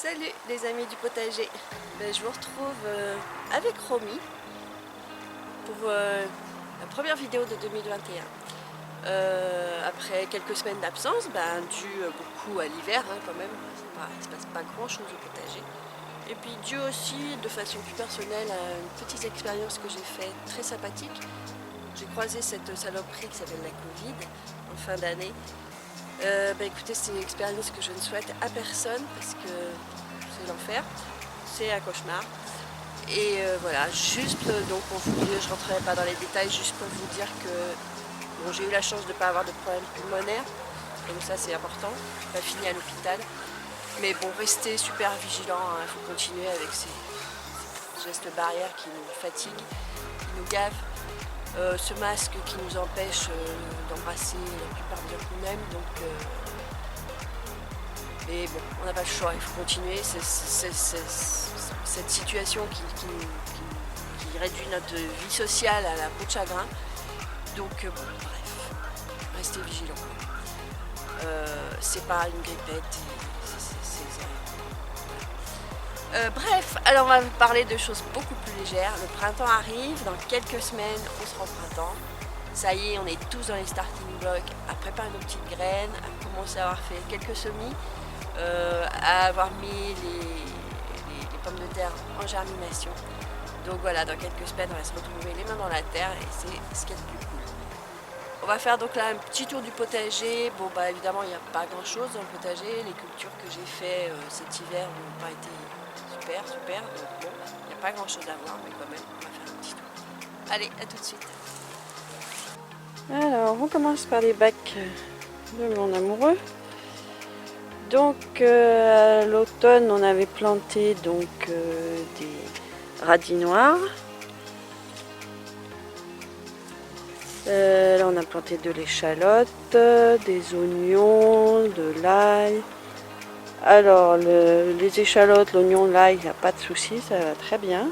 Salut les amis du potager. Je vous retrouve avec Romy pour la première vidéo de 2021. Après quelques semaines d'absence, dû beaucoup à l'hiver quand même, il ne se passe pas grand chose au potager. Et puis dû aussi de façon plus personnelle à une petite expérience que j'ai faite très sympathique. J'ai croisé cette saloperie qui s'appelle la Covid en fin d'année. Écoutez, c'est une expérience que je ne souhaite à personne parce que c'est l'enfer, c'est un cauchemar. Et voilà, juste donc pour vous dire, je ne rentrerai pas dans les détails, juste pour vous dire que bon, j'ai eu la chance de ne pas avoir de problème pulmonaire, donc ça c'est important, pas fini à l'hôpital. Mais bon, restez super vigilants, il faut continuer avec ces gestes barrières qui nous fatiguent, qui nous gavent. Ce masque qui nous empêche d'embrasser la plupart de nous-mêmes, donc mais bon, on n'a pas le choix, il faut continuer. C'est cette situation qui réduit notre vie sociale à la peau de chagrin. Donc bon, bref, restez vigilants. C'est pas une grippette, bref, alors on va vous parler de choses beaucoup plus légères. Le printemps arrive, dans quelques semaines on sera au printemps. Ça y est, on est tous dans les starting blocks, à préparer nos petites graines, à commencer à avoir fait quelques semis, à avoir mis les pommes de terre en germination. Donc voilà, dans quelques semaines on va se retrouver les mains dans la terre et c'est ce qu'il y a de plus cool. On va faire donc là un petit tour du potager. Bon évidemment il n'y a pas grand chose dans le potager. Les cultures que j'ai fait cet hiver n'ont pas été super, donc bon, il n'y a pas grand chose à voir, mais quand même, on va faire un petit tour. Allez, à tout de suite. Alors, on commence par les bacs de mon amoureux. Donc, à l'automne, on avait planté donc des radis noirs. Là, on a planté de l'échalote, des oignons, de l'ail. Alors, les échalotes, l'oignon, l'ail, il n'y a pas de souci, ça va très bien.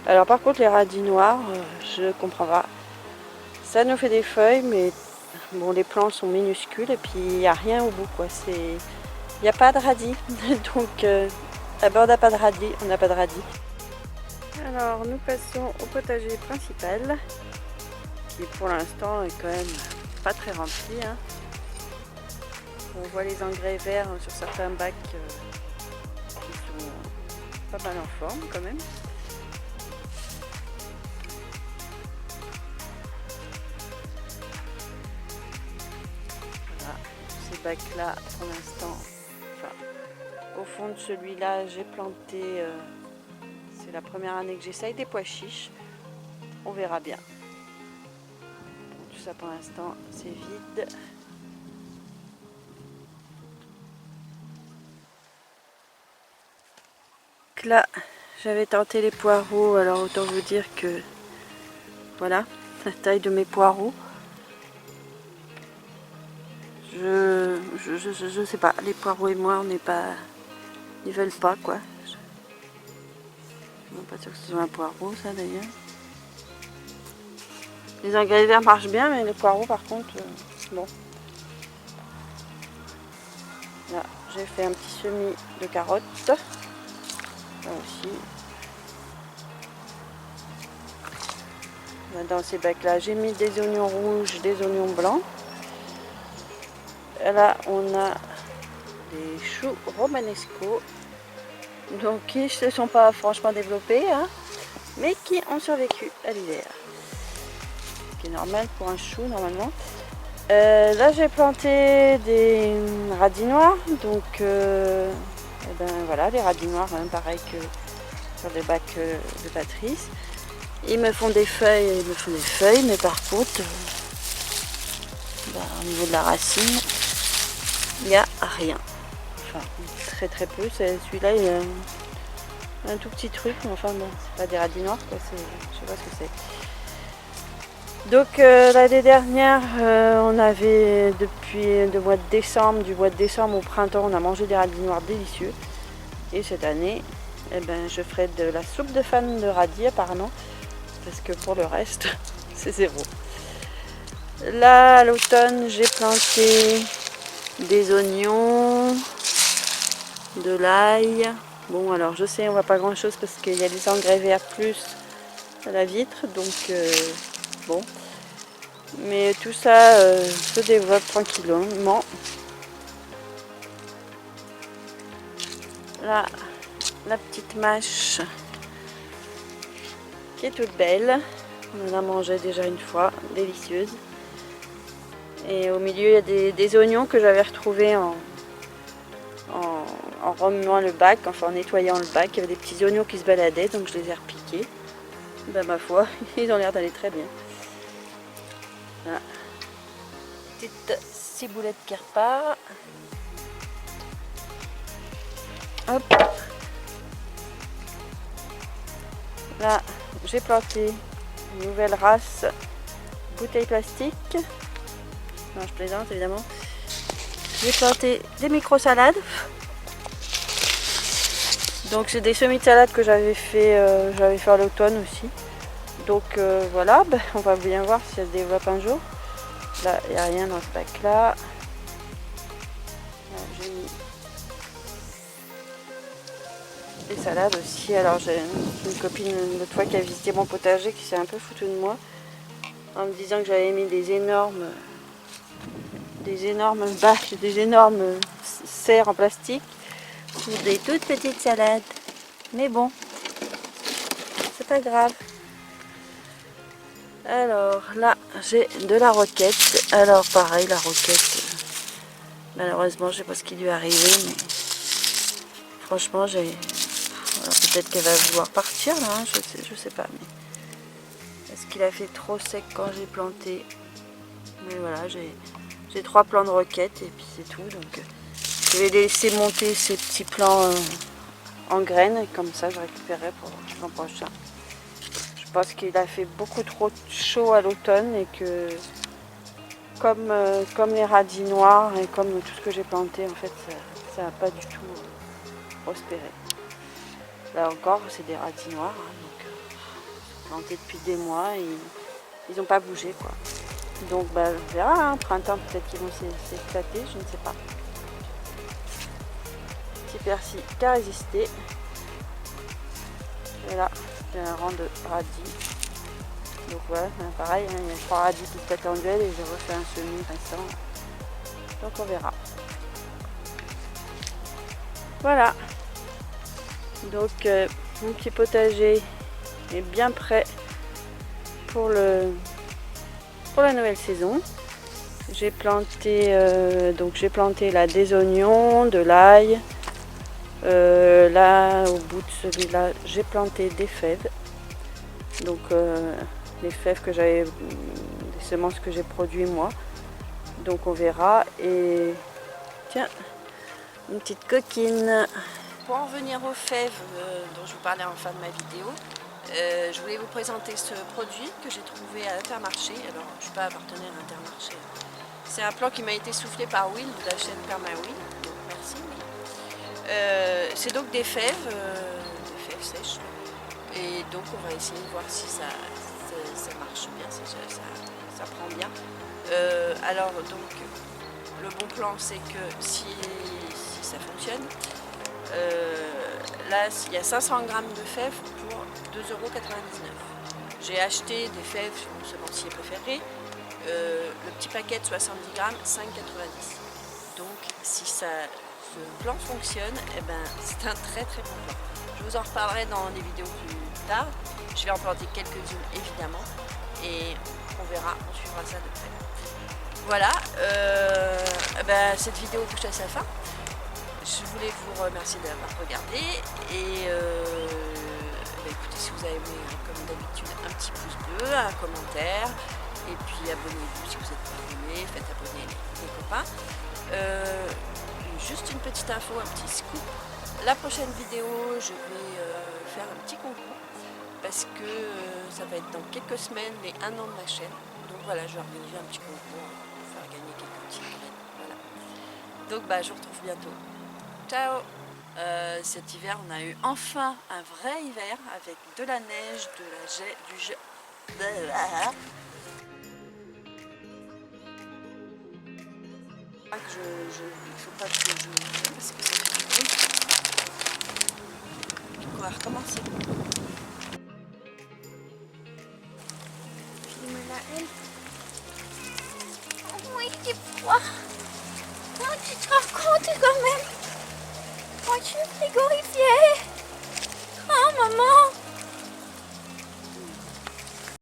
Alors, par contre, les radis noirs, je ne comprends pas. Ça nous fait des feuilles, mais bon, les plants sont minuscules et puis il n'y a rien au bout, quoi. Il n'y a pas de radis. Donc, on n'a pas de radis, on n'a pas de radis. Alors, nous passons au potager principal, qui pour l'instant est quand même pas très rempli. On voit les engrais verts sur certains bacs qui sont pas mal en forme quand même. Voilà, ces bacs là pour l'instant, au fond de celui-là j'ai planté, c'est la première année que j'essaye des pois chiches, on verra bien. Tout ça pour l'instant c'est vide. Là j'avais tenté les poireaux, alors autant vous dire que voilà la taille de mes poireaux. Je sais pas, les poireaux et moi on n'est pas, ils veulent pas quoi. Je suis même pas sûre que ce soit un poireau ça d'ailleurs. Les engrais verts marchent bien, mais les poireaux par contre bon. Là j'ai fait un petit semis de carottes. Là aussi. Dans ces bacs là j'ai mis des oignons rouges, des oignons blancs. Et là on a des choux romanesco, donc qui ne se sont pas franchement développés, mais qui ont survécu à l'hiver, ce qui est normal pour un chou normalement. Là j'ai planté des radis noirs, donc voilà, les radis noirs, pareil que sur les bacs de Patrice. Ils me font des feuilles, mais par contre, au niveau de la racine, il n'y a rien. Enfin, très peu. Celui-là, il a un tout petit truc, mais enfin bon, c'est pas des radis noirs, quoi. Je sais pas ce que c'est. Donc l'année dernière, on avait depuis le mois de décembre, du mois de décembre au printemps, on a mangé des radis noirs délicieux. Et cette année, je ferai de la soupe de fans de radis apparemment, parce que pour le reste, c'est zéro. Là, à l'automne, j'ai planté des oignons, de l'ail. Bon, alors je sais, on voit pas grand chose parce qu'il y a des engrais verts plus à la vitre, donc bon. Mais tout ça se développe tranquillement. Là, la petite mâche qui est toute belle. On en a mangé déjà une fois, délicieuse. Et au milieu, il y a des oignons que j'avais retrouvés en remuant le bac, enfin en nettoyant le bac. Il y avait des petits oignons qui se baladaient, donc je les ai repiqués. Ben, ma foi, ils ont l'air d'aller très bien. Voilà. Petite ciboulette qui repart. Hop. Là, j'ai planté une nouvelle race bouteille plastique. Non, je plaisante évidemment. J'ai planté des micro-salades. Donc c'est des semis de salade que j'avais fait à l'automne aussi. Donc voilà, ben, on va bien voir si ça se développe un jour. Là, il n'y a rien dans ce bac là. J'ai mis des salades aussi. Alors j'ai une copine l'autre fois qui a visité mon potager qui s'est un peu foutue de moi en me disant que j'avais mis des énormes bacs, des énormes serres en plastique pour des toutes petites salades. Mais bon, c'est pas grave. Alors là, j'ai de la roquette. Alors pareil, la roquette, malheureusement, je sais pas ce qui lui est arrivé, mais franchement, peut-être qu'elle va vouloir partir là, hein, je sais pas. Mais est-ce qu'il a fait trop sec quand j'ai planté? Mais voilà, j'ai 3 plants de roquette et puis c'est tout. Donc je vais laisser monter ces petits plants en graines et comme ça je récupérerai pour l'an prochain. Je pense qu'il a fait beaucoup trop chaud à l'automne et que comme les radis noirs et comme tout ce que j'ai planté, en fait ça n'a pas du tout prospéré. Là encore c'est des radis noirs, hein, donc plantés depuis des mois et ils n'ont pas bougé quoi. Donc bah, on verra, hein, printemps peut-être qu'ils vont s'éclater, je ne sais pas. Petit persil qui a résisté. Et là, j'ai un rang de radis. Donc voilà, pareil, hein, il y a 3 radis qui se pètent en duel et j'ai refait un semis récent. Donc on verra. Voilà. Donc mon petit potager est bien prêt pour la nouvelle saison. J'ai planté là des oignons, de l'ail. Là au bout de celui-là j'ai planté des fèves, donc les fèves que j'avais, des semences que j'ai produit moi, donc on verra. Et tiens, une petite coquine. Pour en venir aux fèves dont je vous parlais en fin de ma vidéo, je voulais vous présenter ce produit que j'ai trouvé à Intermarché. Alors je ne suis pas partenaire Intermarché, c'est un plan qui m'a été soufflé par Will de la chaîne PermaWill, donc merci. C'est donc des fèves sèches, et donc on va essayer de voir si ça marche bien, si ça prend bien. Alors donc le bon plan c'est que si ça fonctionne, là il y a 500 g de fèves pour 2,99 €. J'ai acheté des fèves sur mon semencier préféré, le petit paquet de 70 g, 5,90 €. Donc si ce plan fonctionne, eh ben, c'est un très très bon plan. Je vous en reparlerai dans des vidéos plus tard. Je vais en planter quelques-unes évidemment et on verra, on suivra ça de près. Voilà, ben, cette vidéo touche à sa fin. Je voulais vous remercier d'avoir regardé et ben, écoutez, si vous avez aimé, comme d'habitude, un petit pouce bleu, un commentaire et puis abonnez-vous si vous n'êtes pas abonné, faites abonner les copains. Juste une petite info, un petit scoop. La prochaine vidéo, je vais faire un petit concours parce que ça va être dans quelques semaines les 1 an de ma chaîne. Donc voilà, je vais organiser un petit concours pour faire gagner quelques petits graines. Voilà. Donc bah, je vous retrouve bientôt. Ciao. Cet hiver, on a eu enfin un vrai hiver avec de la neige, du gel. Il faut pas que je parce que ça fait du bruit. va recommencer. Filme-la elle. Oh oui, j'ai froid. Oh, tu te rends compte quand même. Oh, je suis frigorifère.